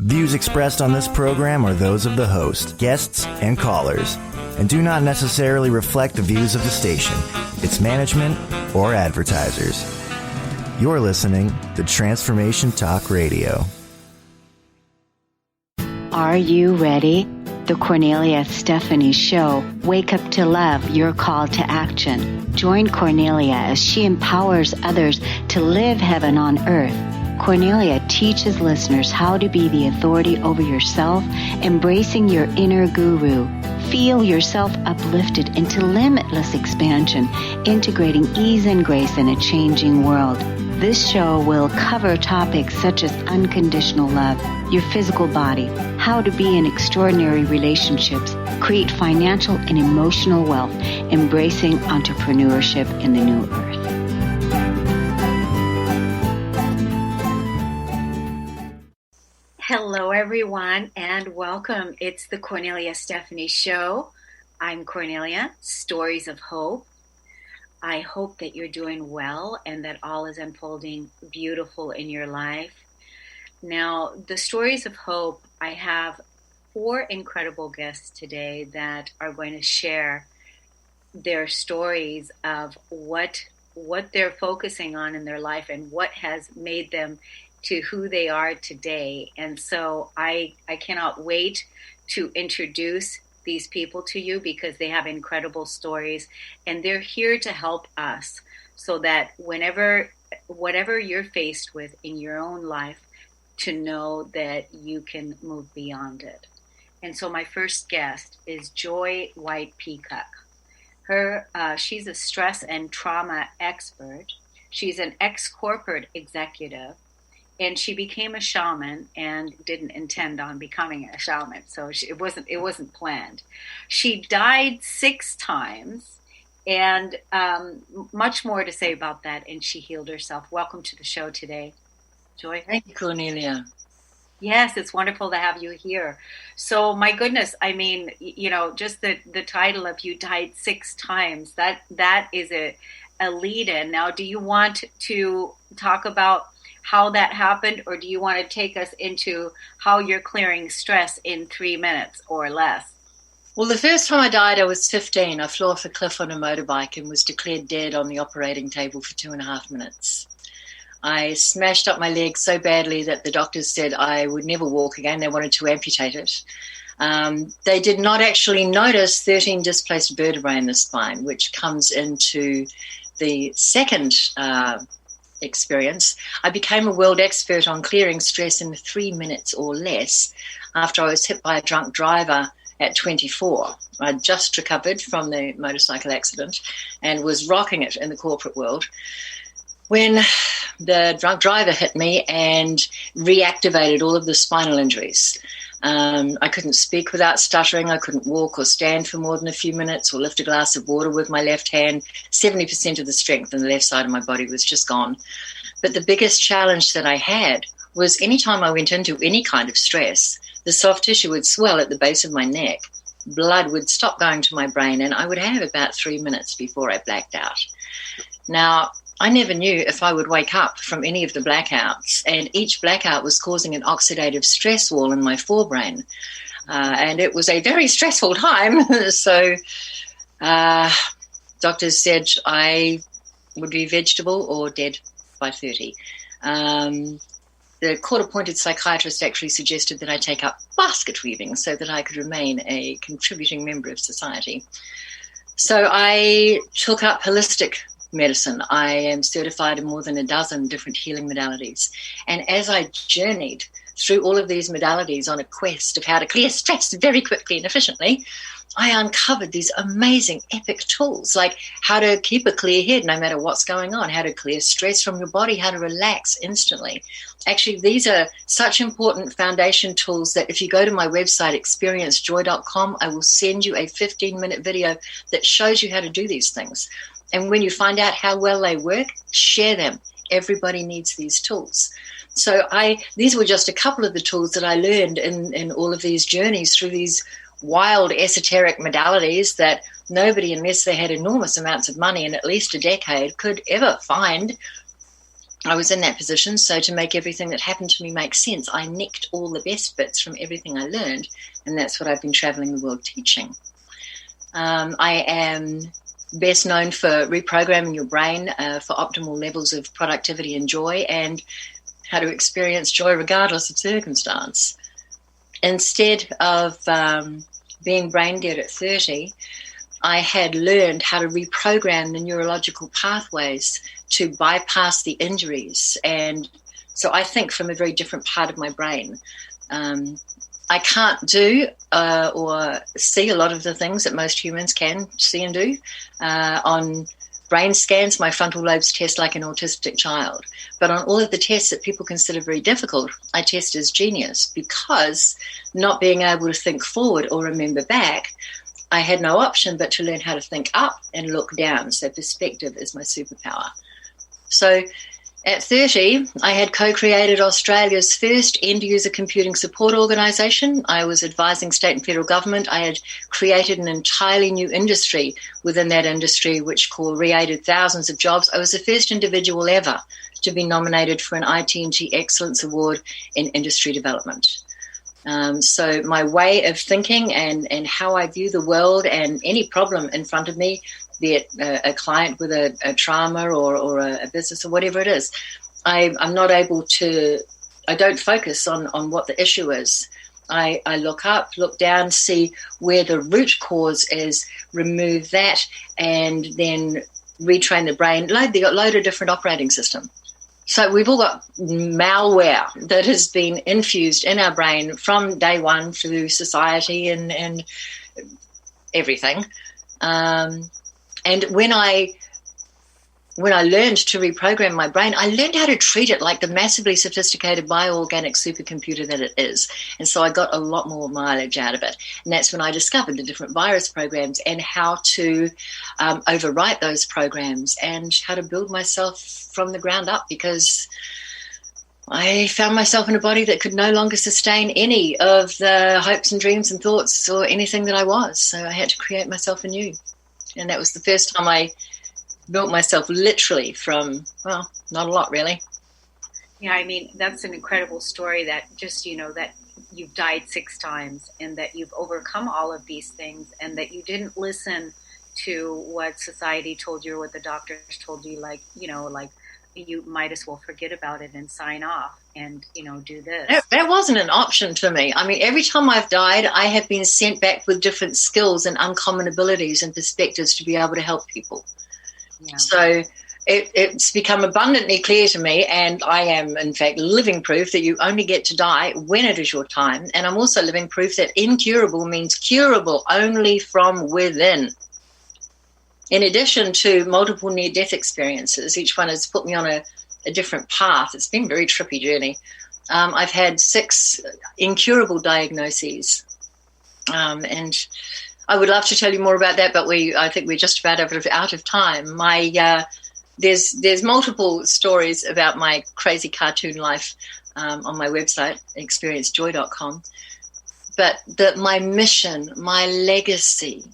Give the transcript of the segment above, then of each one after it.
Views expressed on this program are those of the host, guests, and callers, and do not necessarily reflect the views of the station, its management, or advertisers. You're listening to Transformation Talk Radio. Are you ready? The Kornelia Stephanie Show. Wake up to love, your call to action. Join Kornelia as she empowers others to live heaven on earth. Kornelia teaches listeners how to be the authority over yourself, embracing your inner guru. Feel yourself uplifted into limitless expansion, integrating ease and grace in a changing world. This show will cover topics such as unconditional love, your physical body, how to be in extraordinary relationships, create financial and emotional wealth, embracing entrepreneurship in the new earth. Hello, everyone, and welcome. It's the Kornelia Stephanie Show. I'm Kornelia, Stories of Hope. I hope that you're doing well and that all is unfolding beautiful in your life. Now, the Stories of Hope, I have 4 incredible guests today that are going to share their stories of what they're focusing on in their life and what has made them to who they are today. And so I cannot wait to introduce these people to you because they have incredible stories and they're here to help us so that whatever you're faced with in your own life, to know that you can move beyond it. And so my first guest is Joy White Peacock. She's a stress and trauma expert. She's an ex-corporate executive. And she became a shaman and didn't intend on becoming a shaman. So it wasn't planned. She died 6 times and much more to say about that. And she healed herself. Welcome to the show today, Joy. Thank you, Kornelia. Yes, it's wonderful to have you here. So my goodness, I mean, just the title of you died 6 times, that is a lead in. Now, do you want to talk about how that happened, or do you want to take us into how you're clearing stress in 3 minutes or less? Well, the first time I died, I was 15. I flew off a cliff on a motorbike and was declared dead on the operating table for 2.5 minutes. I smashed up my leg so badly that the doctors said I would never walk again. They wanted to amputate it. They did not actually notice 13 displaced vertebrae in the spine, which comes into the second experience. I became a world expert on clearing stress in 3 minutes or less after I was hit by a drunk driver at 24. I'd just recovered from the motorcycle accident and was rocking it in the corporate world when the drunk driver hit me and reactivated all of the spinal injuries. I couldn't speak without stuttering. I couldn't walk or stand for more than a few minutes or lift a glass of water with my left hand. 70% of the strength in the left side of my body was just gone. But the biggest challenge that I had was anytime I went into any kind of stress, the soft tissue would swell at the base of my neck. Blood would stop going to my brain, and I would have about 3 minutes before I blacked out. Now, I never knew if I would wake up from any of the blackouts, and each blackout was causing an oxidative stress wall in my forebrain. And it was a very stressful time. So doctors said I would be vegetable or dead by 30. The court-appointed psychiatrist actually suggested that I take up basket weaving so that I could remain a contributing member of society. So I took up holistic medicine. I am certified in more than a dozen different healing modalities. And as I journeyed through all of these modalities on a quest of how to clear stress very quickly and efficiently, I uncovered these amazing epic tools, like how to keep a clear head no matter what's going on, how to clear stress from your body, how to relax instantly. Actually, these are such important foundation tools that if you go to my website, experiencejoy.com, I will send you a 15-minute video that shows you how to do these things. And when you find out how well they work, share them. Everybody needs these tools. So these were just a couple of the tools that I learned in all of these journeys through these wild esoteric modalities that nobody, unless they had enormous amounts of money and at least a decade, could ever find I was in that position, so to make everything that happened to me make sense, I nicked all the best bits from everything I learned, and that's what I've been traveling the world teaching. I am best known for reprogramming your brain for optimal levels of productivity and joy, and how to experience joy regardless of circumstance. Instead of being brain dead at 30, I had learned how to reprogram the neurological pathways to bypass the injuries. And so I think from a very different part of my brain. I can't do or see a lot of the things that most humans can see and do. On brain scans, my frontal lobes test like an autistic child. But on all of the tests that people consider very difficult, I test as genius, because not being able to think forward or remember back, I had no option but to learn how to think up and look down. So perspective is my superpower. So at 30, I had co-created Australia's first end-user computing support organisation. I was advising state and federal government. I had created an entirely new industry within that industry, which created thousands of jobs. I was the first individual ever to be nominated for an IT&T Excellence Award in industry development. So my way of thinking and how I view the world and any problem in front of me, be it a client with a trauma or a business or whatever it is, I'm not able to, I don't focus on what the issue is. I look up, look down, see where the root cause is, remove that, and then retrain the brain, load a different operating system. So we've all got malware that has been infused in our brain from day one through society and everything. And when I learned to reprogram my brain, I learned how to treat it like the massively sophisticated bioorganic supercomputer that it is. And so I got a lot more mileage out of it. And that's when I discovered the different virus programs and how to overwrite those programs and how to build myself from the ground up, because I found myself in a body that could no longer sustain any of the hopes and dreams and thoughts or anything that I was. So I had to create myself anew. And that was the first time I built myself literally from, well, not a lot really. Yeah, I mean, that's an incredible story, that just, that you've died 6 times and that you've overcome all of these things, and that you didn't listen to what society told you or what the doctors told you, like you might as well forget about it and sign off and, do this. That wasn't an option for me. I mean, every time I've died, I have been sent back with different skills and uncommon abilities and perspectives to be able to help people. Yeah. So it's become abundantly clear to me, and I am, in fact, living proof that you only get to die when it is your time. And I'm also living proof that incurable means curable only from within. In addition to multiple near-death experiences, each one has put me on a different path. It's been a very trippy journey. I've had 6 incurable diagnoses, and I would love to tell you more about that, but I think we're just about out of time. There's multiple stories about my crazy cartoon life on my website, experiencejoy.com. But my mission, my legacy,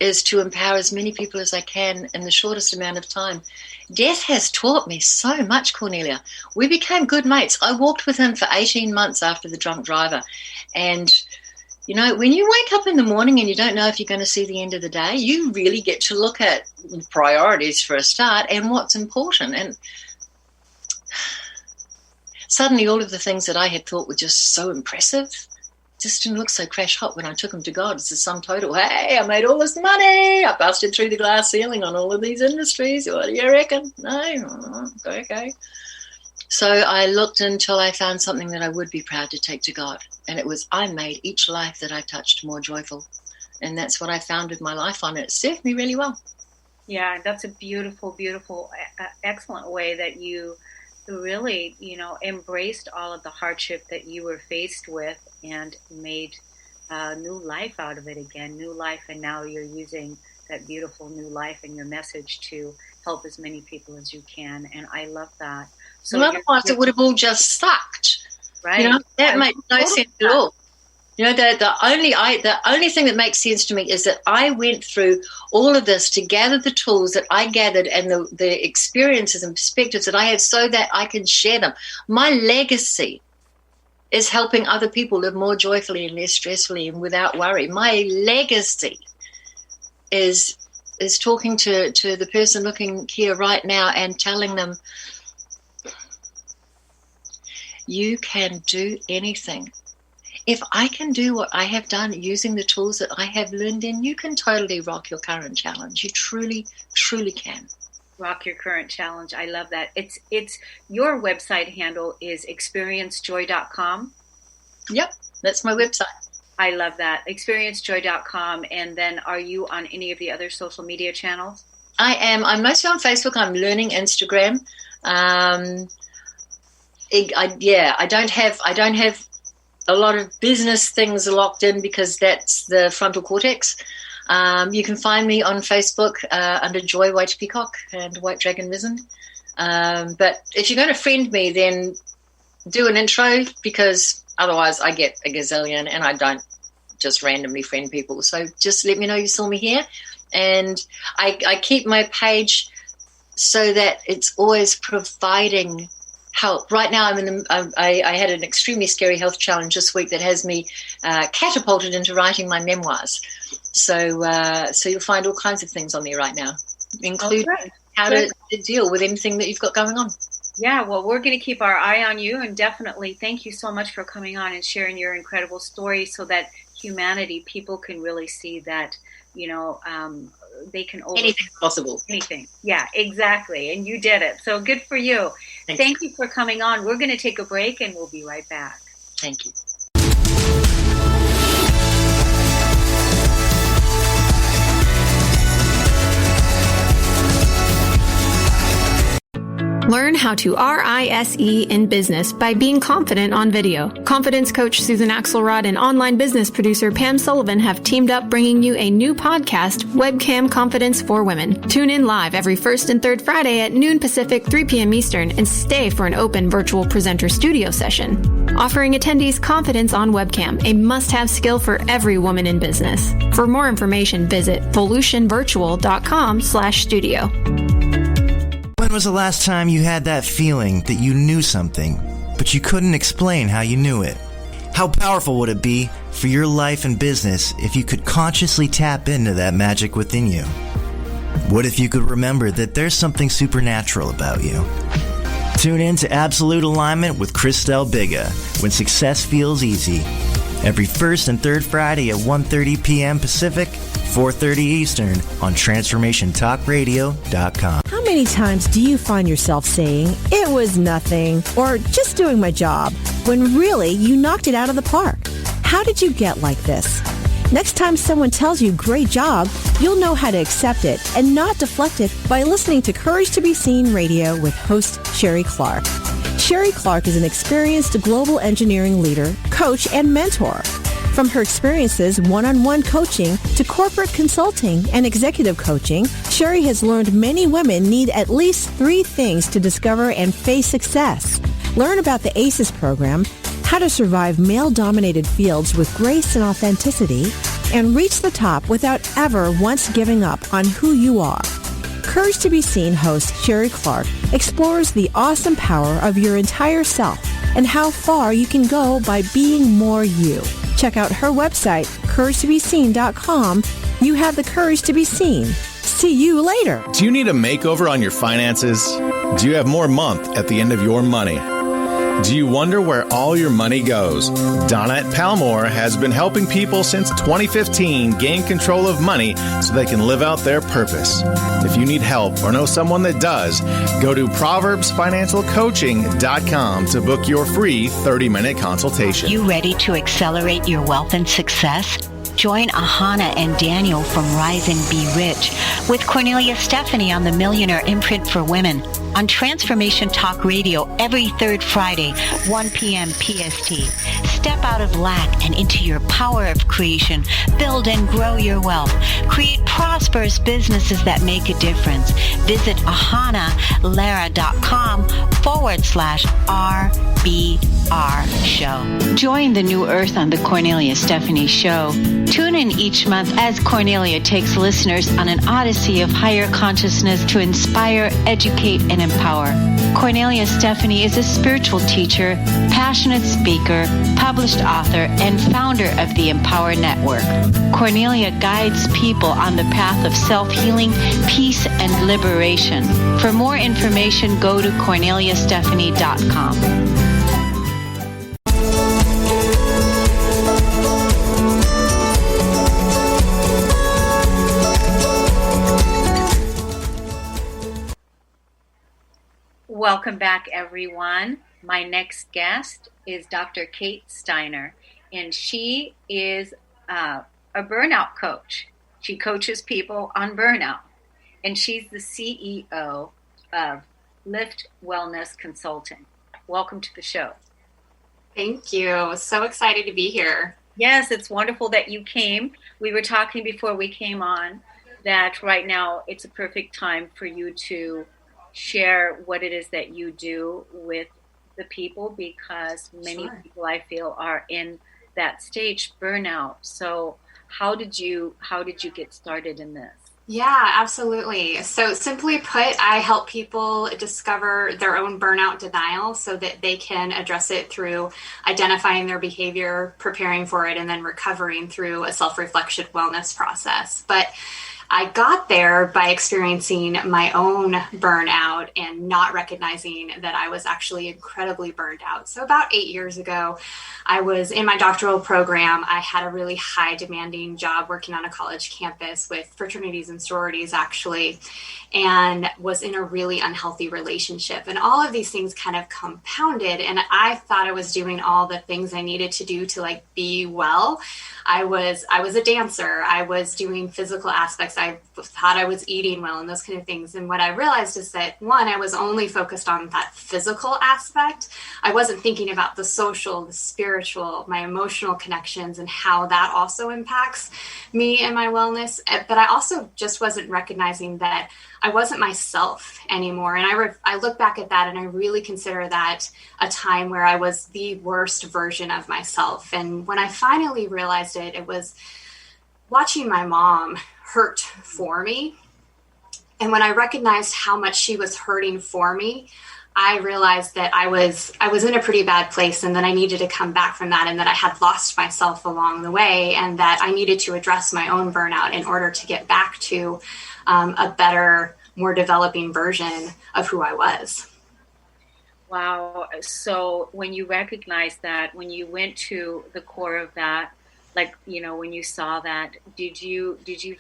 is to empower as many people as I can in the shortest amount of time. Death has taught me so much, Kornelia. We became good mates. I walked with him for 18 months after the drunk driver. And, when you wake up in the morning and you don't know if you're going to see the end of the day, you really get to look at priorities for a start and what's important. And suddenly all of the things that I had thought were just so impressive just didn't look so crash hot when I took them to God. It's the sum total. Hey, I made all this money. I busted through the glass ceiling on all of these industries. What do you reckon? No? Okay. So I looked until I found something that I would be proud to take to God. And it was, I made each life that I touched more joyful. And that's what I founded my life on. It served me really well. Yeah, that's a beautiful, beautiful, excellent way that you really, embraced all of the hardship that you were faced with and made new life out of it again, new life. And now you're using that beautiful new life and your message to help as many people as you can. And I love that. So otherwise it would have all just sucked. Right. That makes no sense at all. You know, the only thing that makes sense to me is that I went through all of this to gather the tools that I gathered and the experiences and perspectives that I have so that I can share them. My legacy is helping other people live more joyfully and less stressfully and without worry. My legacy is talking to the person looking here right now and telling them, you can do anything. If I can do what I have done using the tools that I have learned, then you can totally rock your current challenge. You truly, truly can. Rock your current challenge. I love that. It's your website handle is experiencejoy.com. Yep, that's my website. I love that. Experiencejoy.com. And then are you on any of the other social media channels? I am. I'm mostly on Facebook. I'm learning Instagram. I don't have a lot of business things locked in because that's the frontal cortex. You can find me on Facebook under Joy White Peacock and White Dragon Risen. But if you're going to friend me, then do an intro, because otherwise I get a gazillion and I don't just randomly friend people. So just let me know you saw me here. And I keep my page so that it's always providing help. Right now, I had an extremely scary health challenge this week that has me catapulted into writing my memoirs. So you'll find all kinds of things on there right now, including how to deal with anything that you've got going on. Yeah, well, we're going to keep our eye on you, and definitely thank you so much for coming on and sharing your incredible story so that humanity, people can really see that, they can anything possible. Anything. Yeah, exactly. And you did it. So good for you. Thank you for coming on. We're going to take a break and we'll be right back. Thank you. Learn how to RISE in business by being confident on video. Confidence coach Susan Axelrod and online business producer Pam Sullivan have teamed up bringing you a new podcast, Webcam Confidence for Women. Tune in live every first and third Friday at noon Pacific, 3 p.m. Eastern, and stay for an open virtual presenter studio session. Offering attendees confidence on webcam, a must-have skill for every woman in business. For more information, visit volutionvirtual.com/studio. When was the last time you had that feeling that you knew something, but you couldn't explain how you knew it? How powerful would it be for your life and business if you could consciously tap into that magic within you? What if you could remember that there's something supernatural about you? Tune in to Absolute Alignment with Christelle Biga when success feels easy. Every first and third Friday at 1:30 p.m. Pacific, 4:30 Eastern on TransformationTalkRadio.com. How many times do you find yourself saying, "It was nothing," or "just doing my job," when really you knocked it out of the park? How did you get like this? Next time someone tells you "great job," you'll know how to accept it and not deflect it by listening to Courage to Be Seen Radio with host Sherry Clark. Sherry Clark is an experienced global engineering leader, coach, and mentor. From her experiences one-on-one coaching to corporate consulting and executive coaching, Sherry has learned many women need at least 3 things to discover and face success. Learn about the ACES program, how to survive male-dominated fields with grace and authenticity, and reach the top without ever once giving up on who you are. Courage to Be Seen host Sherry Clark explores the awesome power of your entire self and how far you can go by being more you. Check out her website, CourageToBeSeen.com. You have the courage to be seen. See you later. Do you need a makeover on your finances? Do you have more month at the end of your money? Do you wonder where all your money goes? Donna at Palmore has been helping people since 2015 gain control of money so they can live out their purpose. If you need help or know someone that does, go to ProverbsFinancialCoaching.com to book your free 30-minute consultation. You ready to accelerate your wealth and success? Join Ahana and Daniel from Rise and Be Rich with Kornelia Stephanie on the Millionaire Imprint for Women on Transformation Talk Radio every third Friday, 1 p.m. PST. Step out of lack and into your power of creation. Build and grow your wealth. Create prosperous businesses that make a difference. Visit ahanalara.com/RBR. Show. Join the new earth on the Kornelia Stephanie Show. Tune in each month as Kornelia takes listeners on an odyssey of higher consciousness to inspire, educate, and empower. Kornelia Stephanie is a spiritual teacher, passionate speaker, published author, and founder of the Empower Network. Kornelia guides people on the path of self-healing, peace, and liberation. For more information, go to KorneliaStephanie.com. Welcome back, everyone. My next guest is Dr. Kate Steiner, and she is a burnout coach. She coaches people on burnout, and she's the CEO of Lift Wellness Consulting. Welcome to the show. Thank you. So excited to be here. Yes, it's wonderful that you came. We were talking before we came on that right now it's a perfect time for you to share what it is that you do with the people, because many people, I feel, are in that stage, burnout. So how did you get started in this? Yeah, absolutely. So simply put, I help people discover their own burnout denial so that they can address it through identifying their behavior, preparing for it, and then recovering through a self-reflection wellness process. But I got there by experiencing my own burnout and not recognizing that I was actually incredibly burned out. So about 8 years ago, I was in my doctoral program. I had a really high demanding job working on a college campus with fraternities and sororities, actually, and was in a really unhealthy relationship. And all of these things kind of compounded. And I thought I was doing all the things I needed to do to be well. I was a dancer. I was doing physical aspects. I thought I was eating well and those kind of things. And what I realized is that, one, I was only focused on that physical aspect. I wasn't thinking about the social, the spiritual, my emotional connections and how that also impacts me and my wellness. But I also just wasn't recognizing that I wasn't myself anymore. And I look back at that and I really consider that a time where I was the worst version of myself. And when I finally realized it, it was watching my mom hurt for me. And when I recognized how much she was hurting for me, I realized that I was in a pretty bad place and that I needed to come back from that, and that I had lost myself along the way, and that I needed to address my own burnout in order to get back to a better, more developing version of who I was. Wow. So when you recognized that, when you went to the core of that, when you saw that, did you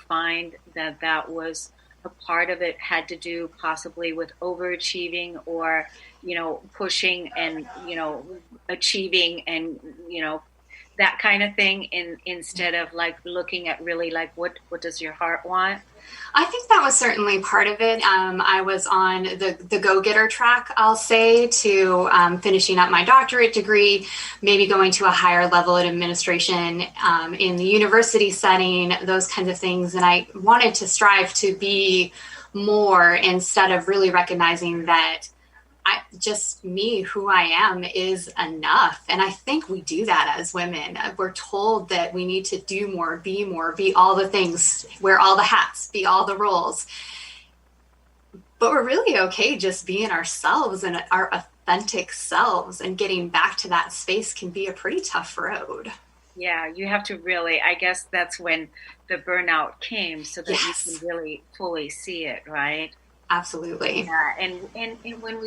find that was a part of it had to do possibly with overachieving or, pushing and, achieving and, that kind of thing instead of looking at really what does your heart want? I think that was certainly part of it. I was on the go-getter track, I'll say, to finishing up my doctorate degree, maybe going to a higher level in administration in the university setting, those kinds of things. And I wanted to strive to be more instead of really recognizing that who I am is enough. And I think we do that as women. We're told that we need to do more, be all the things, wear all the hats, be all the roles. But we're really okay just being ourselves and our authentic selves, and getting back to that space can be a pretty tough road. Yeah, you have to really, I guess that's when the burnout came, so that Yes. you can really fully see it, right? Absolutely. Yeah, and when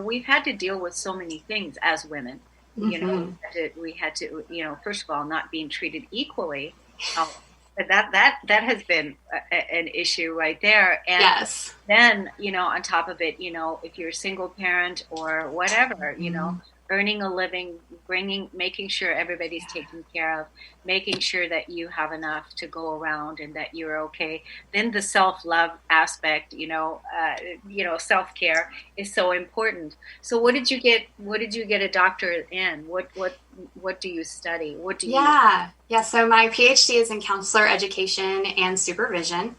we've had to deal with so many things as women, we had to, first of all, not being treated equally. That has been an issue right there. And Yes. then, on top of it, if you're a single parent or whatever, earning a living, making sure everybody's taken care of, making sure that you have enough to go around and that you're okay. Then the self-love aspect, self-care is so important. So what did you get a doctorate in? What what do you study? What do you? Yeah. So my PhD is in counselor education and supervision.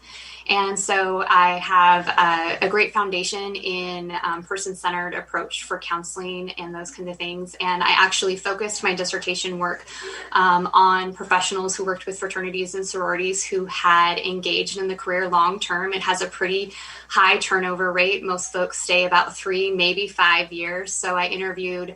And so I have a great foundation in person-centered approach for counseling and those kinds of things. And I actually focused my dissertation work on professionals who worked with fraternities and sororities who had engaged in the career long-term. It has a pretty high turnover rate. Most folks stay about 3, maybe 5 years. So I interviewed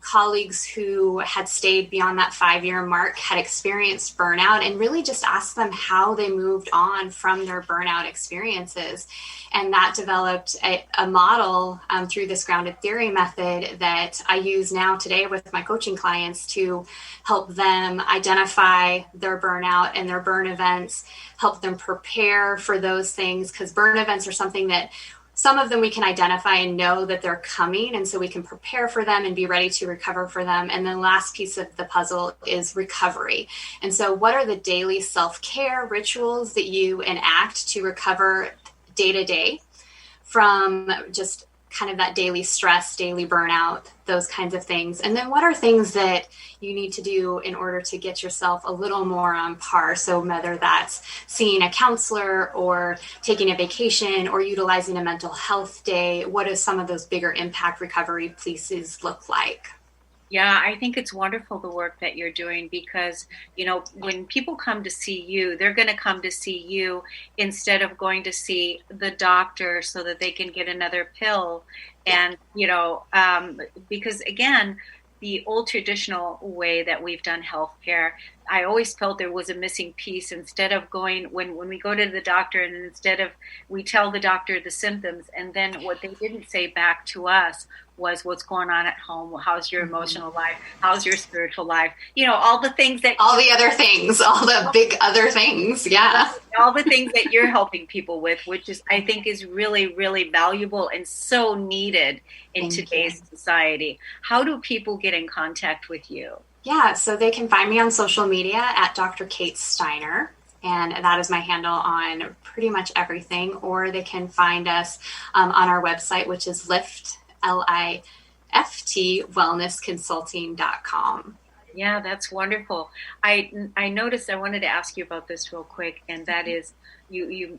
colleagues who had stayed beyond that 5-year mark, had experienced burnout, and really just asked them how they moved on from their burnout experiences. And that developed a model through this grounded theory method that I use now today with my coaching clients to help them identify their burnout and their burn events, help them prepare for those things, because burn events are something that some of them we can identify and know that they're coming, and so we can prepare for them and be ready to recover for them. And then the last piece of the puzzle is recovery. And so what are the daily self-care rituals that you enact to recover day to day from just kind of that daily stress, daily burnout, those kinds of things? And then what are things that you need to do in order to get yourself a little more on par? So whether that's seeing a counselor or taking a vacation or utilizing a mental health day, what does some of those bigger impact recovery pieces look like? Yeah, I think it's wonderful, the work that you're doing, because, you know, when people come to see you, they're going to come to see you instead of going to see the doctor so that they can get another pill. And, you know, because again, the old traditional way that we've done healthcare, I always felt there was a missing piece. Instead of going, when we go to the doctor, and instead of, we tell the doctor the symptoms, and then what they didn't say back to us was what's going on at home. How's your emotional life? How's your spiritual life? You know, all the things that... all the other things, all the big other things. Yeah. All the things that you're helping people with, which is, I think, is really, really valuable and so needed in today's society. How do people get in contact with you? Yeah, so they can find me on social media at Dr. Kate Steiner. And that is my handle on pretty much everything. Or they can find us on our website, which is Lift, L-I-F-T, wellnessconsulting.com. Yeah, that's wonderful. I noticed, I wanted to ask you about this real quick, and that is, you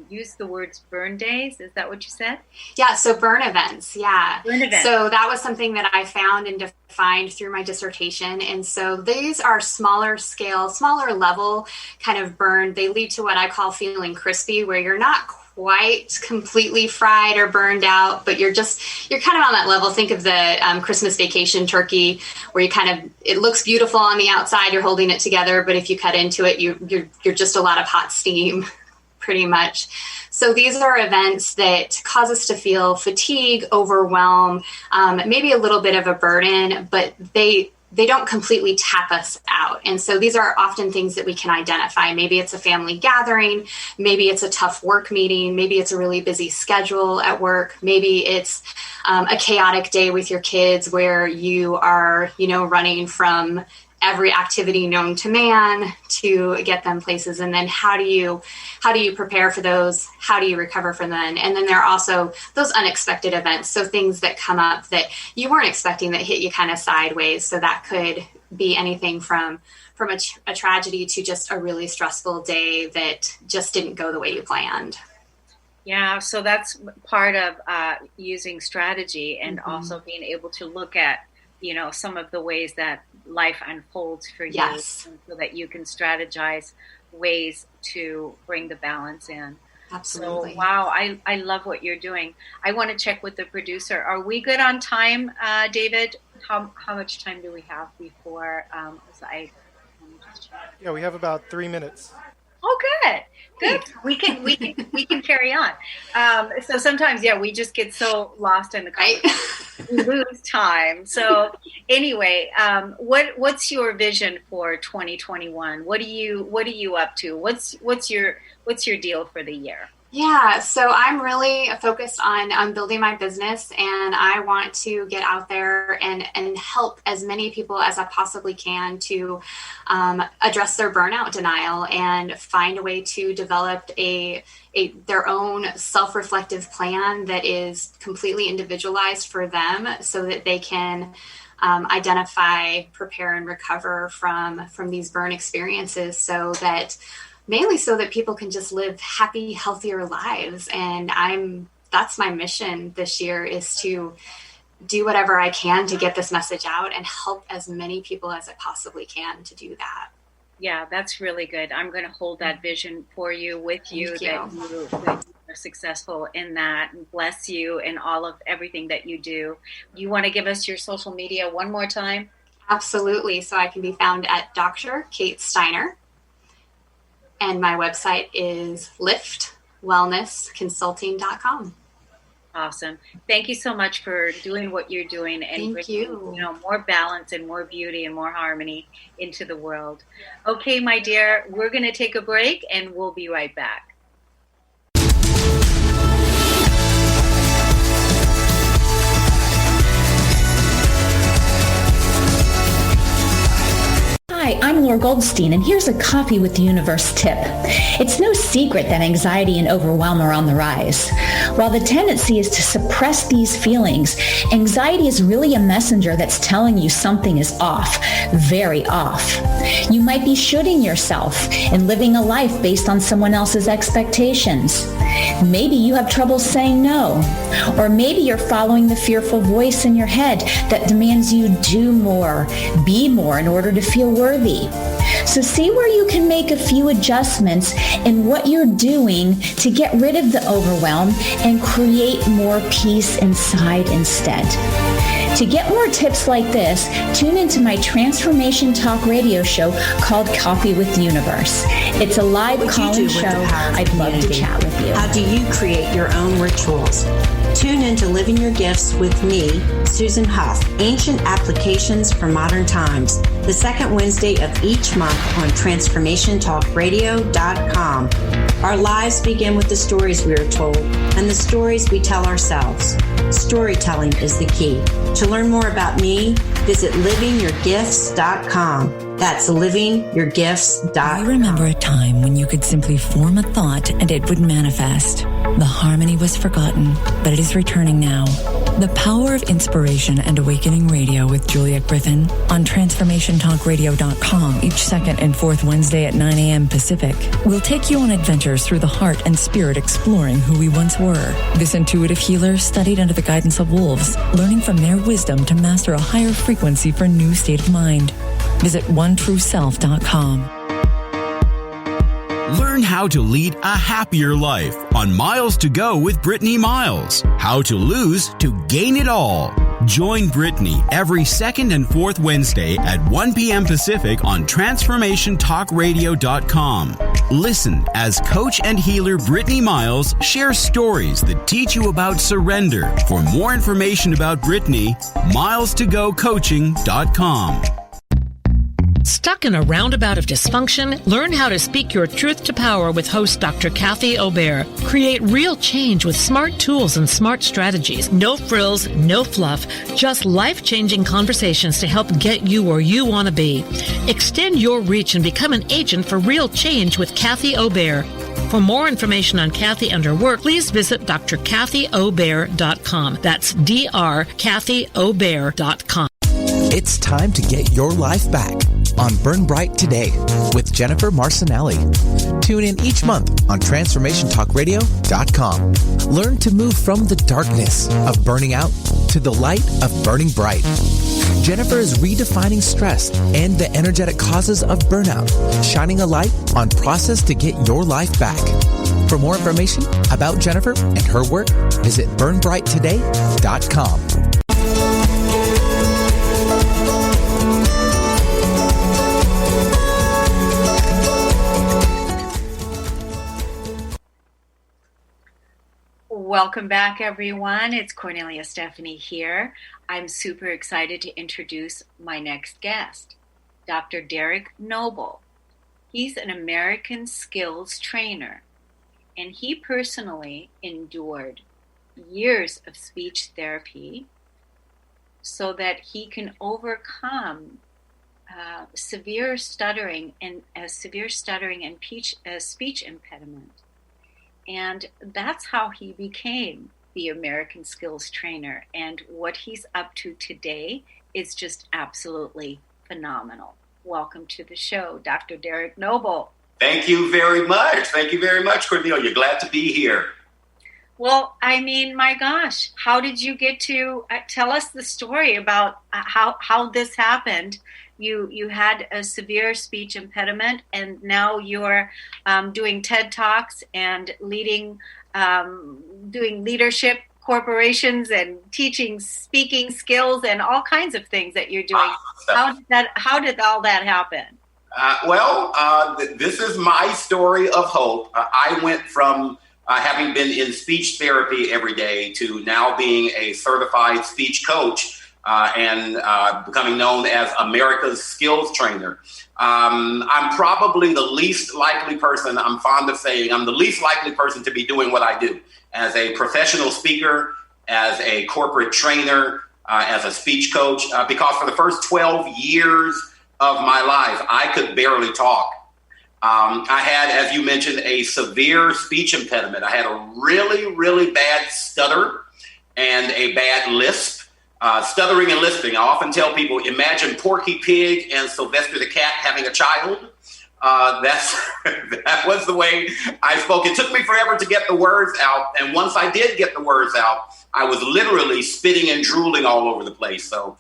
use the words burn days. Is that what you said? Yeah, so burn events. Yeah. Burn events. So that was something that I found and defined through my dissertation. And so these are smaller scale, smaller level kind of burn. They lead to what I call feeling crispy, where you're not quite completely fried or burned out, but you're kind of on that level. Think of the Christmas vacation turkey, where you kind of, it looks beautiful on the outside, you're holding it together, but if you cut into it, you're just a lot of hot steam, pretty much. So these are events that cause us to feel fatigue, overwhelm, maybe a little bit of a burden, but they don't completely tap us out. And so these are often things that we can identify. Maybe it's a family gathering. Maybe it's a tough work meeting. Maybe it's a really busy schedule at work. Maybe it's a chaotic day with your kids where you are, running from every activity known to man to get them places. And then how do you prepare for those? How do you recover from them? And then there are also those unexpected events. So things that come up that you weren't expecting that hit you kind of sideways. So that could be anything from a tragedy to just a really stressful day that just didn't go the way you planned. Yeah, so that's part of using strategy, and also being able to look at, some of the ways that life unfolds for you, yes, so that you can strategize ways to bring the balance in. Absolutely. So, wow, I love what you're doing. I want to check with the producer. Are we good on time, David? How much time do we have before Yeah, we have about 3 minutes. Oh, good. We can carry on. So sometimes, we just get so lost in the conversation, we lose time. So anyway, what's your vision for 2021? What are you up to? What's your deal for the year? Yeah, so I'm really focused on building my business, and I want to get out there and help as many people as I possibly can to address their burnout denial and find a way to develop their own self-reflective plan that is completely individualized for them, so that they can identify, prepare, and recover from these burn experiences, mainly so that people can just live happy, healthier lives. And that's my mission this year, is to do whatever I can to get this message out and help as many people as I possibly can to do that. Yeah, that's really good. I'm going to hold that vision for you, with you, that you are successful in that, and bless you in all of everything that you do. You want to give us your social media one more time? Absolutely. So I can be found at Dr. Kate Steiner, and my website is liftwellnessconsulting.com. Awesome. Thank you so much for doing what you're doing and bringing, more balance and more beauty and more harmony into the world. Okay, my dear, we're going to take a break and we'll be right back. Hi, I'm Laura Goldstein, and here's a Coffee with the Universe tip. It's no secret that anxiety and overwhelm are on the rise. While the tendency is to suppress these feelings, anxiety is really a messenger that's telling you something is off, very off. You might be shooting yourself and living a life based on someone else's expectations. Maybe you have trouble saying no, or maybe you're following the fearful voice in your head that demands you do more, be more in order to feel worthy. So see where you can make a few adjustments in what you're doing to get rid of the overwhelm and create more peace inside instead. To get more tips like this, tune into my Transformation Talk radio show called Coffee with the Universe. It's a live call-in show. I'd love to chat with you. How do you create your own rituals? Tune in to Living Your Gifts with me, Susan Huff, Ancient Applications for Modern Times, the second Wednesday of each month on TransformationTalkRadio.com. Our lives begin with the stories we are told and the stories we tell ourselves. Storytelling is the key. To learn more about me, visit livingyourgifts.com. That's livingyourgifts.com. I remember a time when you could simply form a thought and it would manifest. The harmony was forgotten, but it is returning now. The Power of Inspiration and Awakening Radio with Julia Griffin on TransformationTalkRadio.com each second and fourth Wednesday at 9 a.m. Pacific. We'll take you on adventures through the heart and spirit, exploring who we once were. This intuitive healer studied under the guidance of wolves, learning from their wisdom to master a higher frequency for a new state of mind. Visit OneTrueSelf.com. Learn how to lead a happier life on Miles to Go with Brittany Miles. How to lose to gain it all. Join Brittany every second and fourth Wednesday at 1 p.m. Pacific on TransformationTalkRadio.com. Listen as coach and healer Brittany Miles shares stories that teach you about surrender. For more information about Brittany, milestogocoaching.com. Stuck in a roundabout of dysfunction? Learn how to speak your truth to power with host Dr. Kathy Obear. Create real change with smart tools and smart strategies. No frills, no fluff, just life-changing conversations to help get you where you want to be. Extend your reach and become an agent for real change with Kathy Obear. For more information on Kathy and her work, please visit drkathyobear.com. That's drkathyobear.com. It's time to get your life back on Burn Bright Today with Jennifer Marcinelli. Tune in each month on TransformationTalkRadio.com. Learn to move from the darkness of burning out to the light of burning bright. Jennifer is redefining stress and the energetic causes of burnout, shining a light on process to get your life back. For more information about Jennifer and her work, visit burnbrighttoday.com. Welcome back, everyone. It's Kornelia Stephanie here. I'm super excited to introduce my next guest, Dr. Derek Noble. He's an American skills trainer, and he personally endured years of speech therapy so that he can overcome severe stuttering and speech impediment. And that's how he became the American Skills Trainer. And what he's up to today is just absolutely phenomenal. Welcome to the show, Dr. Derek Noble. Thank you very much. Thank you very much, Cornelia. Glad to be here. Well, I mean, my gosh, how did you get to tell us the story about how this happened? You had a severe speech impediment, and now you're doing TED Talks and doing leadership corporations and teaching speaking skills and all kinds of things that you're doing. How did all that happen? This is my story of hope. I went from having been in speech therapy every day to now being a certified speech coach and becoming known as America's skills trainer. I'm probably the least likely person, I'm fond of saying, I'm the least likely person to be doing what I do as a professional speaker, as a corporate trainer, as a speech coach, because for the first 12 years of my life, I could barely talk. I had, as you mentioned, a severe speech impediment. I had a really, really bad stutter and a bad lisp. Stuttering and lisping. I often tell people, imagine Porky Pig and Sylvester the Cat having a child. That was the way I spoke. It took me forever to get the words out. And once I did get the words out, I was literally spitting and drooling all over the place. So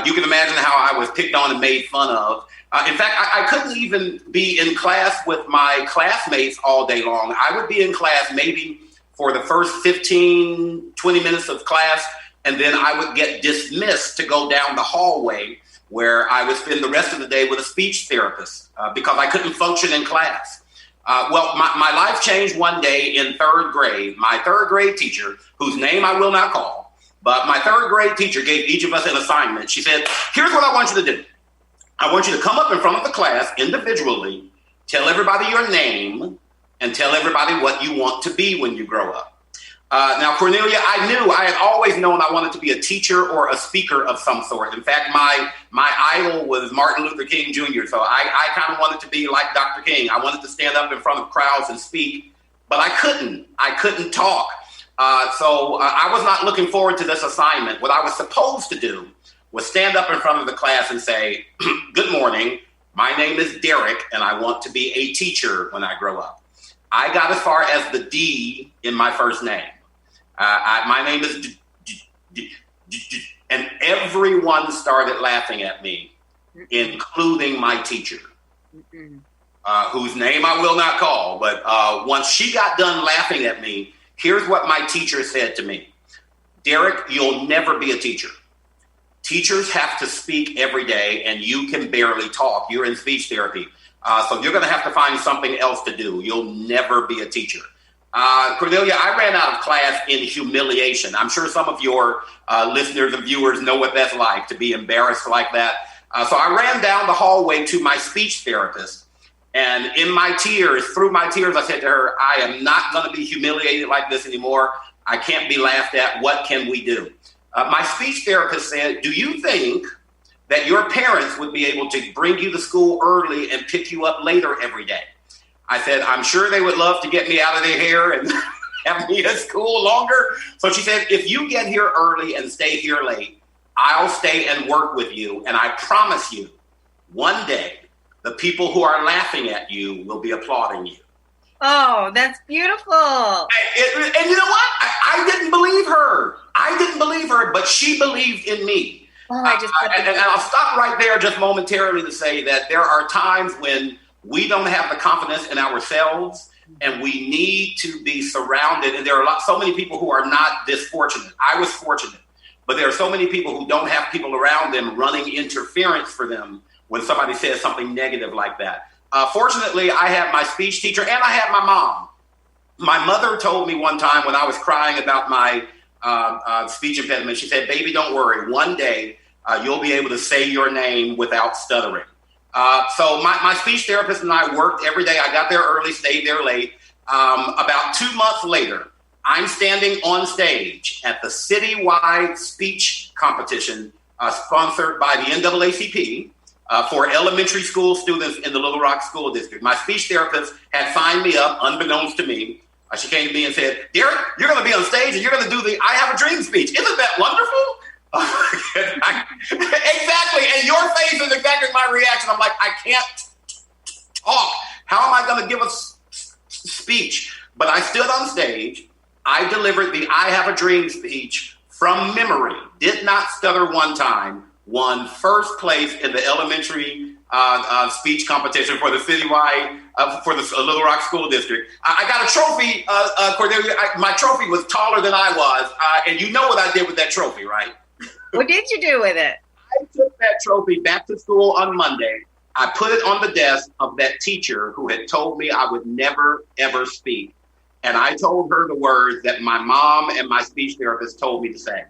you can imagine how I was picked on and made fun of. In fact, I couldn't even be in class with my classmates all day long. I would be in class maybe for the first 15, 20 minutes of class, and then I would get dismissed to go down the hallway where I would spend the rest of the day with a speech therapist because I couldn't function in class. My life changed one day in third grade. My third grade teacher, whose name I will not call, but my third grade teacher gave each of us an assignment. She said, here's what I want you to do. I want you to come up in front of the class individually, tell everybody your name, and tell everybody what you want to be when you grow up. Now, Cornelia, I had always known I wanted to be a teacher or a speaker of some sort. In fact, my idol was Martin Luther King Jr., so I kind of wanted to be like Dr. King. I wanted to stand up in front of crowds and speak, but I couldn't talk. So I was not looking forward to this assignment. What I was supposed to do was stand up in front of the class and say, good morning, my name is Derek, and I want to be a teacher when I grow up. I got as far as the D in my first name. My name is and everyone started laughing at me, including my teacher, whose name I will not call. But once she got done laughing at me, here's what my teacher said to me. Derek, you'll never be a teacher. Teachers have to speak every day, and you can barely talk. You're in speech therapy. So you're going to have to find something else to do. You'll never be a teacher. Cornelia, I ran out of class in humiliation. I'm sure some of your listeners and viewers know what that's like, to be embarrassed like that. So I ran down the hallway to my speech therapist. And through my tears, I said to her, I am not going to be humiliated like this anymore. I can't be laughed at. What can we do? My speech therapist said, do you think that your parents would be able to bring you to school early and pick you up later every day? I said, I'm sure they would love to get me out of their hair and have me at school longer. So she said, if you get here early and stay here late, I'll stay and work with you. And I promise you, one day, the people who are laughing at you will be applauding you. Oh, that's beautiful. And you know what? I didn't believe her. But she believed in me. Oh, and I'll stop right there just momentarily to say that there are times when we don't have the confidence in ourselves, and we need to be surrounded. And there are so many people who are not this fortunate. I was fortunate, but there are so many people who don't have people around them running interference for them when somebody says something negative like that. Fortunately, I had my speech teacher and I had my mom. My mother told me one time when I was crying about my speech impediment, she said, baby, don't worry. One day you'll be able to say your name without stuttering. So my speech therapist and I worked every day. I got there early, stayed there late. About 2 months later, I'm standing on stage at the citywide speech competition sponsored by the NAACP for elementary school students in the Little Rock School District. My speech therapist had signed me up, unbeknownst to me. She came to me and said, Derek, you're going to be on stage and you're going to do the I Have a Dream speech. Isn't that wonderful? Exactly. And your face is exactly my reaction. I'm like, I can't talk. How am I going to give a speech? But I stood on stage. I delivered the I Have a Dream speech from memory. Did not stutter one time. Won first place in the elementary speech competition for the citywide, for the Little Rock School District. I got a trophy, Cornelia. My trophy was taller than I was. And you know what I did with that trophy, right? What did you do with it? I took that trophy back to school on Monday. I put it on the desk of that teacher who had told me I would never, ever speak. And I told her the words that my mom and my speech therapist told me to say.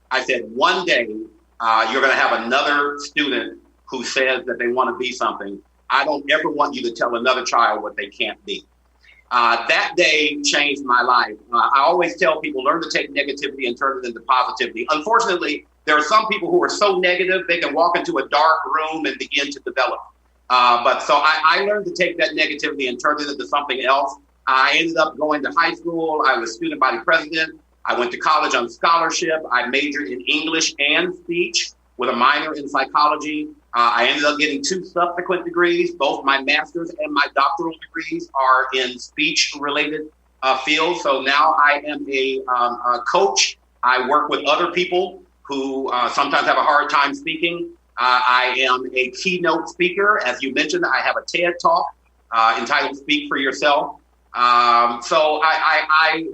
I said, one day you're going to have another student who says that they want to be something. I don't ever want you to tell another child what they can't be. That day changed my life. I always tell people, learn to take negativity and turn it into positivity. Unfortunately, there are some people who are so negative, they can walk into a dark room and begin to develop. But so I learned to take that negativity and turn it into something else. I ended up going to high school. I was student body president. I went to college on scholarship. I majored in English and speech with a minor in psychology. I ended up getting 2 subsequent degrees. Both my master's and my doctoral degrees are in speech-related fields. So now I am a coach. I work with other people who sometimes have a hard time speaking. I am a keynote speaker. As you mentioned, I have a TED Talk entitled Speak for Yourself. So I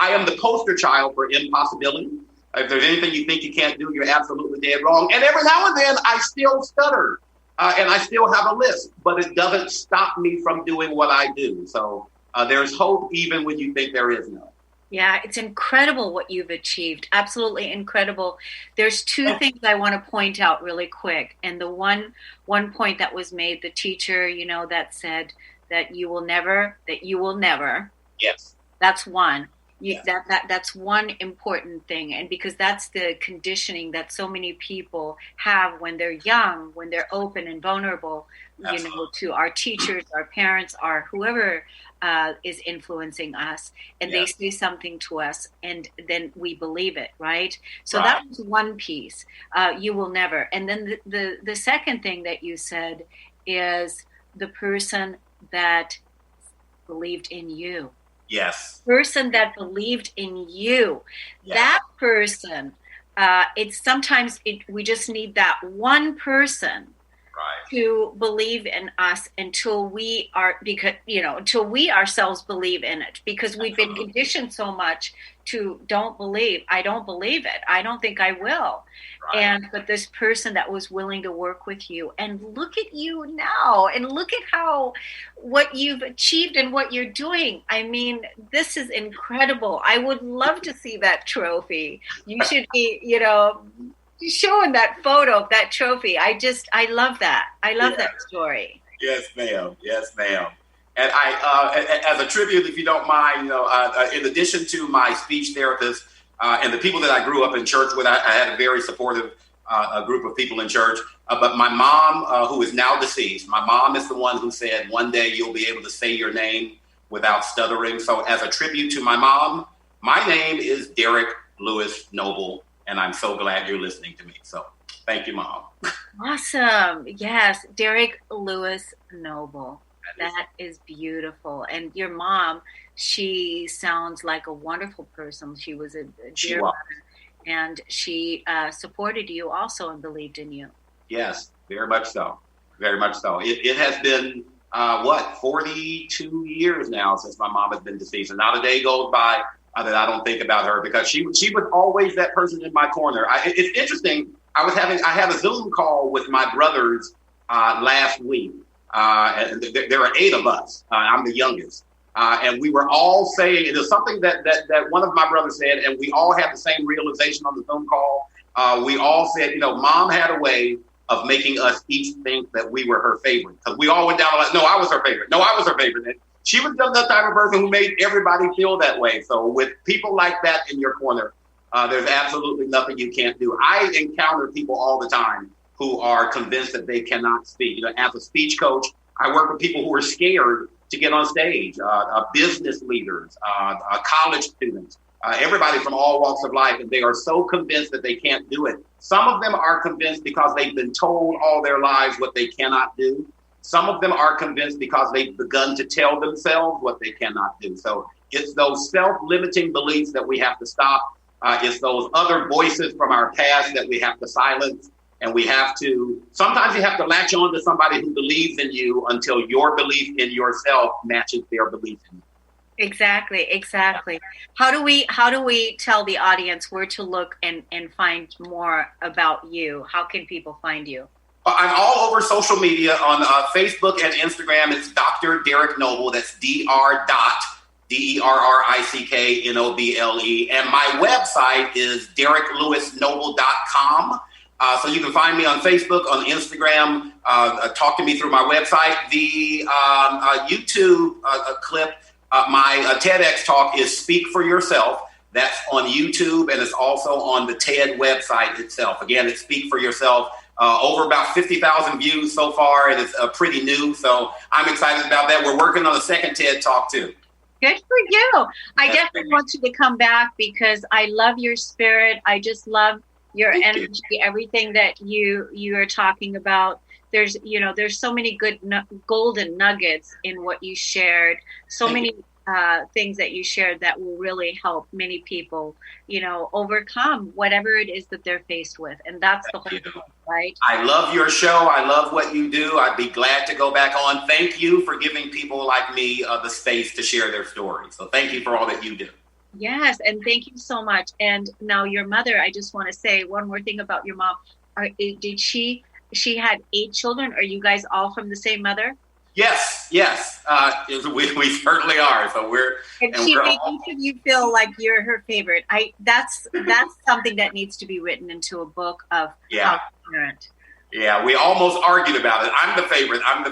am the poster child for impossibility. If there's anything you think you can't do, you're absolutely dead wrong. And every now and then I still stutter and I still have a list, but it doesn't stop me from doing what I do. So there's hope even when you think there is none. Yeah, it's incredible what you've achieved. Absolutely incredible. There's 2 things I want to point out really quick. And the one point that was made, the teacher, that said that you will never. Yes. That's one. That's one important thing. And because that's the conditioning that so many people have when they're young, when they're open and vulnerable, to our teachers, our parents, our whoever is influencing us, and they say something to us, and then we believe it, right? So that was one piece. You will never. And then the second thing that you said is the person that believed in you. Yes. Person that believed in you. Yes. That person, it's sometimes we just need that one person to believe in us until we ourselves believe in it, because we've been conditioned so much to don't believe. I don't believe it. I don't think I will. But this person that was willing to work with you, and look at you now, and look at what you've achieved and what you're doing. I mean, this is incredible. I would love to see that trophy. You should be, showing that photo of that trophy. I love that. I love that story. Yes, ma'am. Yes, ma'am. And I, as a tribute, if you don't mind, in addition to my speech therapist and the people that I grew up in church with, I had a very supportive group of people in church. But my mom, who is now deceased, my mom is the one who said, one day you'll be able to say your name without stuttering. So as a tribute to my mom, my name is Derek Lewis Noble, and I'm so glad you're listening to me. So thank you, Mom. Awesome. Yes, Derek Lewis Noble. That is beautiful. And your mom, she sounds like a wonderful person. She was a dear mother, and she supported you also and believed in you. Yes, very much so. Very much so. It has been, 42 years now since my mom has been deceased. And not a day goes by that I don't think about her, because she was always that person in my corner. It's interesting. I had a Zoom call with my brothers last week. And there are 8 of us. I'm the youngest. And we were all saying, it was something that one of my brothers said, and we all had the same realization on the Zoom call. We all said, Mom had a way of making us each think that we were her favorite. Because we all went down like, no, I was her favorite. No, I was her favorite. And she was the type of person who made everybody feel that way. So with people like that in your corner, there's absolutely nothing you can't do. I encounter people all the time who are convinced that they cannot speak. As a speech coach, I work with people who are scared to get on stage, business leaders, college students, everybody from all walks of life, and they are so convinced that they can't do it. Some of them are convinced because they've been told all their lives what they cannot do. Some of them are convinced because they've begun to tell themselves what they cannot do. So it's those self-limiting beliefs that we have to stop. It's those other voices from our past that we have to silence. And sometimes you have to latch on to somebody who believes in you until your belief in yourself matches their belief in you. Exactly. How do we tell the audience where to look and find more about you? How can people find you? I'm all over social media on Facebook and Instagram. It's Dr. Derrick Noble. That's Dr. DerrickNoble. And my website is DerrickLewisNoble.com. So you can find me on Facebook, on Instagram, talk to me through my website. The YouTube clip, my TEDx talk is Speak for Yourself. That's on YouTube, and it's also on the TED website itself. Again, it's Speak for Yourself. Over about 50,000 views so far, and it's pretty new. So I'm excited about that. We're working on a second TED talk too. Good for you. I definitely want you to come back because I love your spirit. I just love your energy, everything that you are talking about. There's so many good golden nuggets in what you shared. So many things that you shared that will really help many people, overcome whatever it is that they're faced with. And that's the whole thing, right? I love your show. I love what you do. I'd be glad to go back on. Thank you for giving people like me the space to share their stories. So thank you for all that you do. Yes, and thank you so much. And now your mother, I just want to say one more thing about your mom. Did she had 8 children? Are you guys all from the same mother? Yes. We certainly are. So she made each of you feel like you're her favorite. That's something that needs to be written into a book of how to parent. Yeah, we almost argued about it. I'm the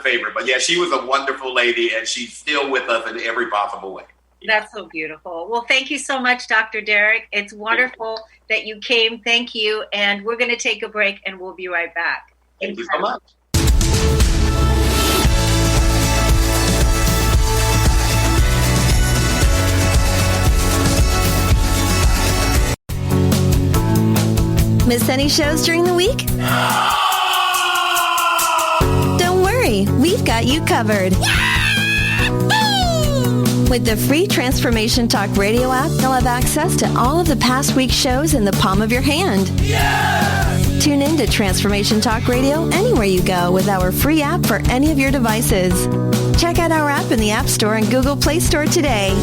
favorite. But yeah, she was a wonderful lady, and she's still with us in every possible way. That's so beautiful. Well, thank you so much, Dr. Derrick. It's wonderful that you came. Thank you. And we're going to take a break, and we'll be right back. Thank you so much. Miss any shows during the week? Don't worry, we've got you covered. With the free Transformation Talk Radio app, you'll have access to all of the past week's shows in the palm of your hand. Tune in to Transformation Talk Radio anywhere you go with our free app for any of your devices. Check out our app in the App Store and Google Play Store today.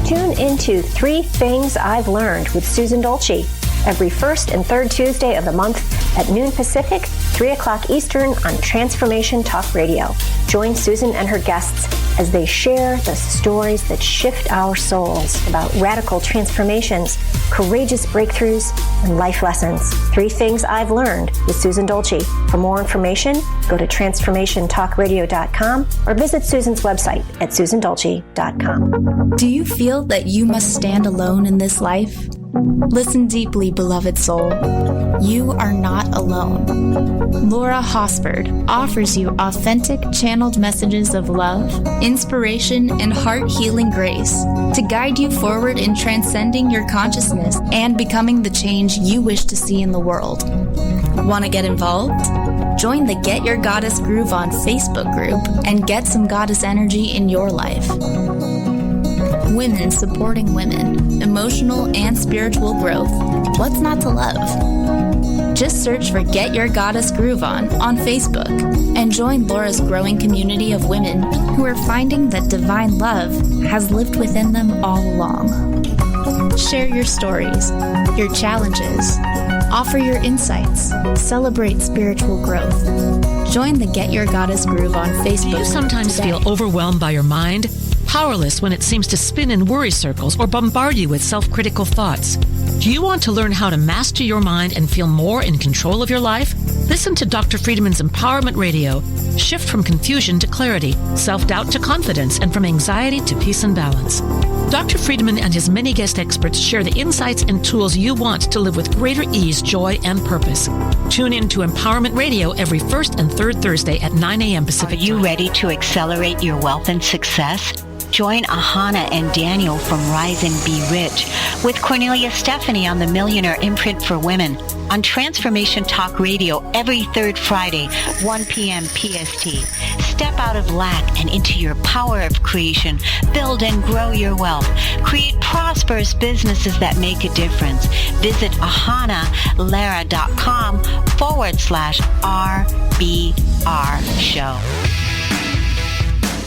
Tune into 3 Things I've Learned with Susan Dolce every first and third Tuesday of the month at noon Pacific, 3 o'clock Eastern on Transformation Talk Radio. Join Susan and her guests as they share the stories that shift our souls about radical transformations, courageous breakthroughs, and life lessons. 3 Things I've Learned with Susan Dolce. For more information, go to transformationtalkradio.com or visit Susan's website at susandolce.com. Do you feel that you must stand alone in this life? Listen deeply, beloved soul. You are not alone. Laura Hosford offers you authentic channeled messages of love, inspiration, and heart-healing grace to guide you forward in transcending your consciousness and becoming the change you wish to see in the world. Want to get involved? Join the Get Your Goddess Groove On Facebook group and get some goddess energy in your life. Women supporting women, emotional and spiritual growth. What's not to love? Just search for Get Your Goddess Groove On Facebook and join Laura's growing community of women who are finding that divine love has lived within them all along. Share your stories, your challenges, offer your insights, celebrate spiritual growth. Join the Get Your Goddess Groove On Facebook. Do you sometimes today. feel overwhelmed by your mind? Powerless when it seems to spin in worry circles or bombard you with self-critical thoughts? Do you want to learn how to master your mind and feel more in control of your life? Listen to Dr. Friedman's Empowerment Radio. Shift from confusion to clarity, self-doubt to confidence, and from anxiety to peace and balance. Dr. Friedman and his many guest experts share the insights and tools you want to live with greater ease, joy, and purpose. Tune in to Empowerment Radio every first and third Thursday at 9 a.m. Pacific Are you ready to accelerate your wealth and success? Join Ahana and Daniel from Rise and Be Rich with Kornelia Stephanie on the Millionaire Imprint for Women on Transformation Talk Radio every third Friday, 1 p.m. PST. Step out of lack and into your power of creation. Build and grow your wealth. Create prosperous businesses that make a difference. Visit ahanalara.com/RBR show.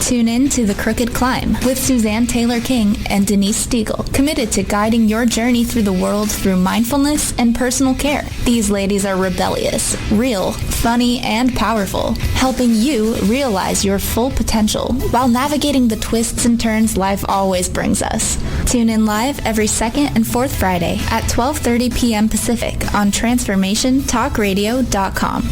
Tune in to The Crooked Climb with Suzanne Taylor King and Denise Stiegel, committed to guiding your journey through the world through mindfulness and personal care. These ladies are rebellious, real, funny, and powerful, helping you realize your full potential while navigating the twists and turns life always brings us. Tune in live every second and fourth Friday at 12:30 p.m. Pacific on TransformationTalkRadio.com.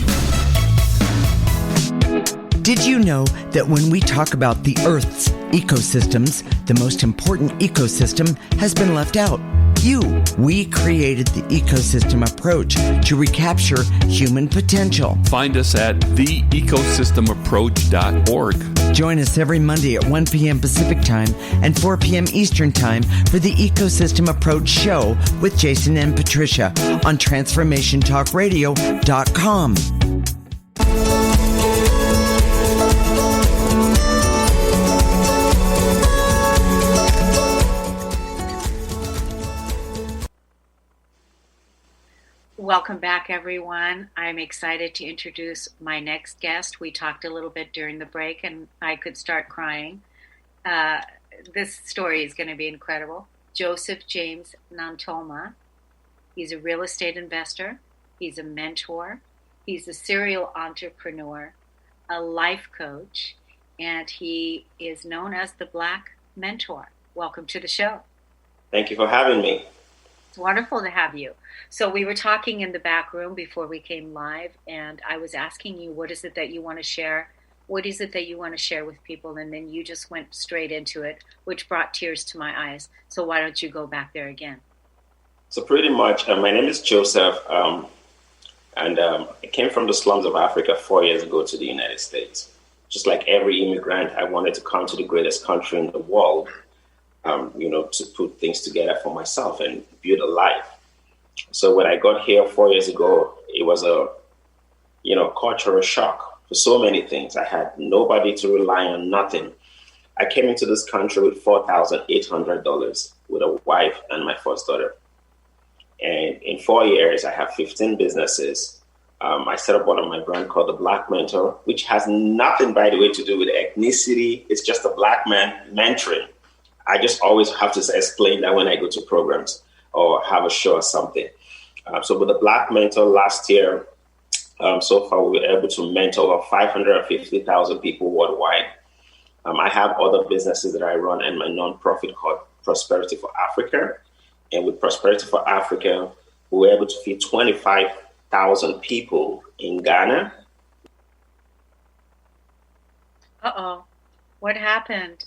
Did you know that when we talk about the Earth's ecosystems, the most important ecosystem has been left out? You. We created the ecosystem approach to recapture human potential. Find us at theecosystemapproach.org. Join us every Monday at 1 p.m. Pacific Time and 4 p.m. Eastern Time for the Ecosystem Approach Show with Jason and Patricia on TransformationTalkRadio.com. Welcome back, everyone. I'm excited to introduce my next guest. We talked a little bit during the break, and I could start crying. This story is going to be incredible. Joseph James Nantoma. He's a real estate investor. He's a mentor. He's a serial entrepreneur, a life coach, and he is known as the Black Mentor. Welcome to the show. Thank you for having me. It's wonderful to have you. So we were talking in the back room before we came live, and I was asking you, what is it that you want to share? What is it that you want to share with people? And then you just went straight into it, which brought tears to my eyes. So why don't you go back there again? So pretty much, my name is Joseph, and I came from the slums of Africa 4 years ago to the United States. Just like every immigrant, I wanted to come to the greatest country in the world, to put things together for myself and build a life. So when I got here 4 years ago, it was a, cultural shock for so many things. I had nobody to rely on, nothing. I came into this country with $4,800 with a wife and my first daughter. And in 4 years, I have 15 businesses. I set up one of my brand called the Black Mentor, which has nothing, by the way, to do with ethnicity. It's just a Black man mentoring. I just always have to explain that when I go to programs or have a show or something. So with the Black Mentor last year, so far we were able to mentor over 550,000 people worldwide. I have other businesses that I run and my nonprofit called Prosperity for Africa. And with Prosperity for Africa, we were able to feed 25,000 people in Ghana. Uh-oh. What happened?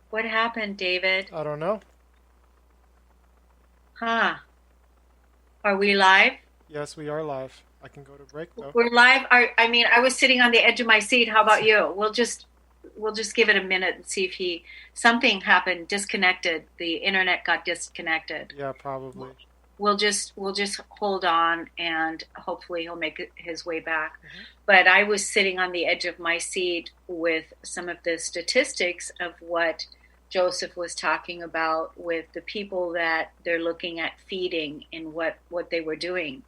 What happened, David? I don't know. Huh. Are we live? Yes, we are live. I can go to break, though. We're live. I was sitting on the edge of my seat. How about you? We'll just give it a minute and see if something happened, disconnected. The internet got disconnected. Yeah, probably. We'll just hold on, and hopefully he'll make his way back. Mm-hmm. But I was sitting on the edge of my seat with some of the statistics of what Joseph was talking about with the people that they're looking at feeding and what they were doing.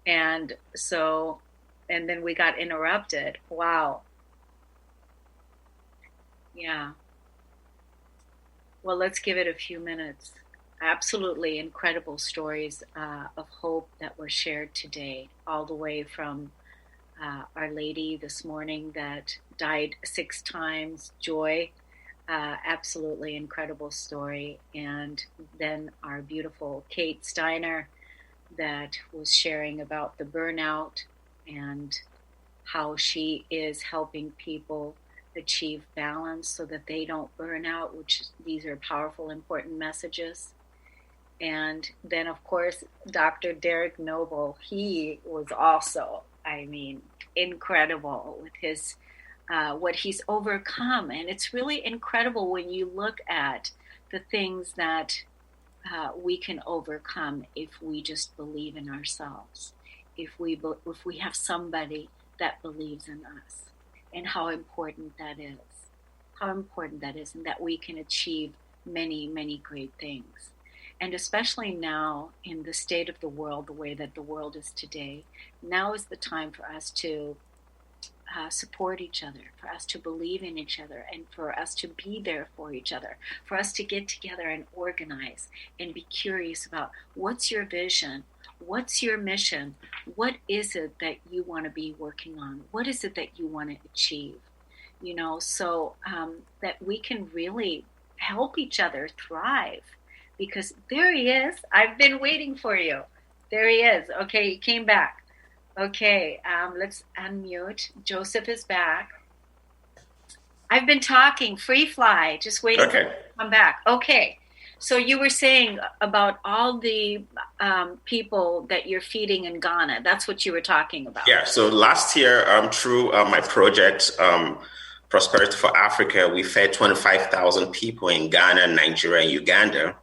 And then we got interrupted. Wow. Yeah. Well, let's give it a few minutes. Absolutely incredible stories of hope that were shared today, all the way from Our Lady this morning that died 6 times, Joy. Absolutely incredible story. And then our beautiful Kate Steiner that was sharing about the burnout and how she is helping people achieve balance so that they don't burn out, which these are powerful, important messages. And then, of course, Dr. Derek Noble, he was also, incredible with his what he's overcome. And it's really incredible when you look at the things that we can overcome if we just believe in ourselves, if we have somebody that believes in us, and how important that is, and that we can achieve many, many great things. And especially now in the state of the world, the way that the world is today, now is the time for us to support each other, for us to believe in each other, and for us to be there for each other, for us to get together and organize and be curious about what's your vision, what's your mission, what is it that you want to be working on, what is it that you want to achieve, so that we can really help each other thrive. Because there he is. I've been waiting for you. There he is. Okay, he came back. Okay, let's unmute. Joseph is back. I've been talking, free fly, just waiting for him to come back. Okay, so you were saying about all the people that you're feeding in Ghana. That's what you were talking about. Yeah, so last year, through my project, Prosperity for Africa, we fed 25,000 people in Ghana, Nigeria, and Uganda.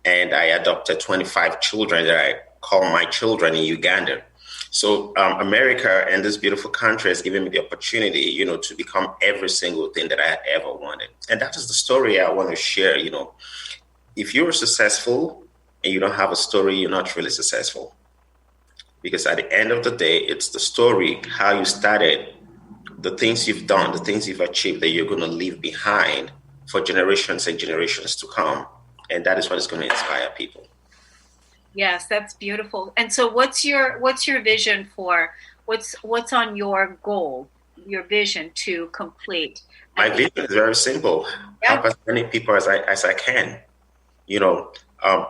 And I adopted 25 children that I call my children in Uganda. So America and this beautiful country has given me the opportunity, to become every single thing that I ever wanted. And that is the story I want to share. If you're successful and you don't have a story, you're not really successful. Because at the end of the day, it's the story, how you started, the things you've done, the things you've achieved that you're going to leave behind for generations and generations to come. And that is what is going to inspire people. Yes, that's beautiful. And so what's your vision for what's on your goal, your vision to complete? My vision is very simple. Help as many people as I can.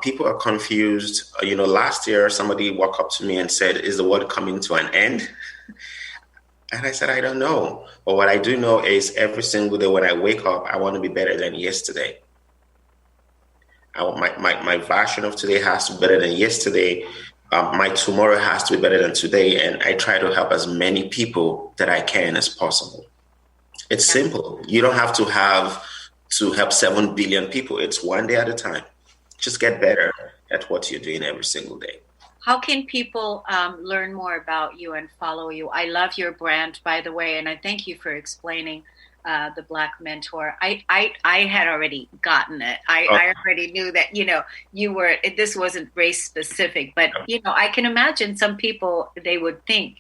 People are confused. Last year somebody walked up to me and said, "Is the world coming to an end?" And I said, "I don't know. But what I do know is every single day when I wake up, I want to be better than yesterday. My version of today has to be better than yesterday. My tomorrow has to be better than today." And I try to help as many people that I can as possible. It's simple. You don't have to help 7 billion people. It's one day at a time. Just get better at what you're doing every single day. How can people learn more about you and follow you? I love your brand, by the way, and I thank you for explaining the Black Mentor. I had already gotten it. I already knew that, you were, this wasn't race specific, but, I can imagine some people, they would think,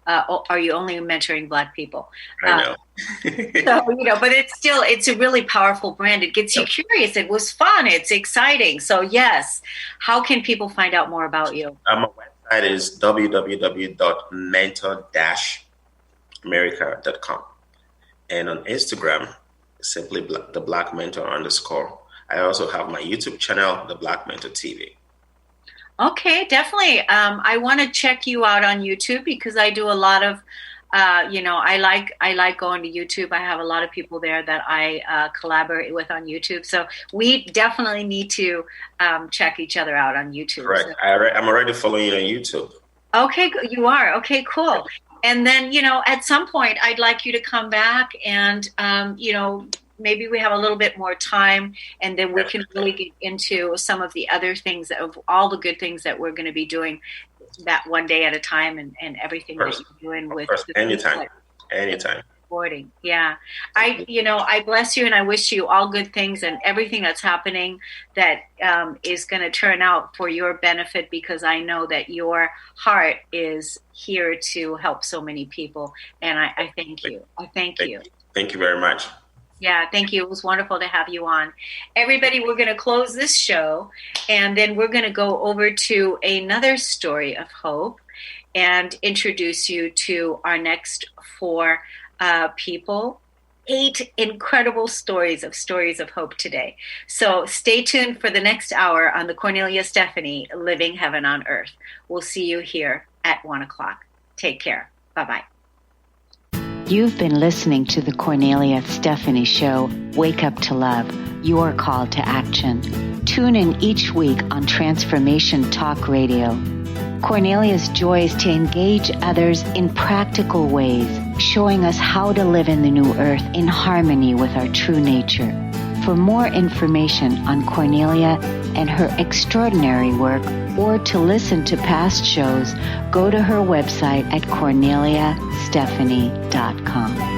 are you only mentoring Black people? I know. But it's a really powerful brand. It gets you curious. It was fun. It's exciting. So yes, how can people find out more about you? My website is www.mentor-america.com. And on Instagram, simply the Black Mentor _. I also have my YouTube channel, the Black Mentor TV. Okay, definitely. I want to check you out on YouTube because I do a lot of, I like going to YouTube. I have a lot of people there that I collaborate with on YouTube. So we definitely need to check each other out on YouTube. Right. So. I'm already following you on YouTube. Okay, you are. Okay, cool. And then, at some point, I'd like you to come back and, maybe we have a little bit more time and then we can really get into some of the other things, of all the good things that we're going to be doing that one day at a time and everything that you're doing with. Anytime. Supporting. Yeah. I bless you and I wish you all good things and everything that's happening that is going to turn out for your benefit, because I know that your heart is here to help so many people. And I thank you. Thank you. Thank you very much. Yeah, thank you. It was wonderful to have you on. Everybody, we're going to close this show and then we're going to go over to another story of hope and introduce you to our next 4 people. 8 incredible stories of hope today. So stay tuned for the next hour on the Kornelia Stephanie Living Heaven on Earth. We'll see you here at 1:00. Take care. Bye-bye. You've been listening to the Kornelia Stephanie Show, Wake Up to Love. your call to action. Tune in each week on Transformation Talk Radio. Kornelia's joy is to engage others in practical ways, showing us how to live in the new earth in harmony with our true nature. For more information on Kornelia and her extraordinary work, or to listen to past shows, go to her website at korneliastephanie.com.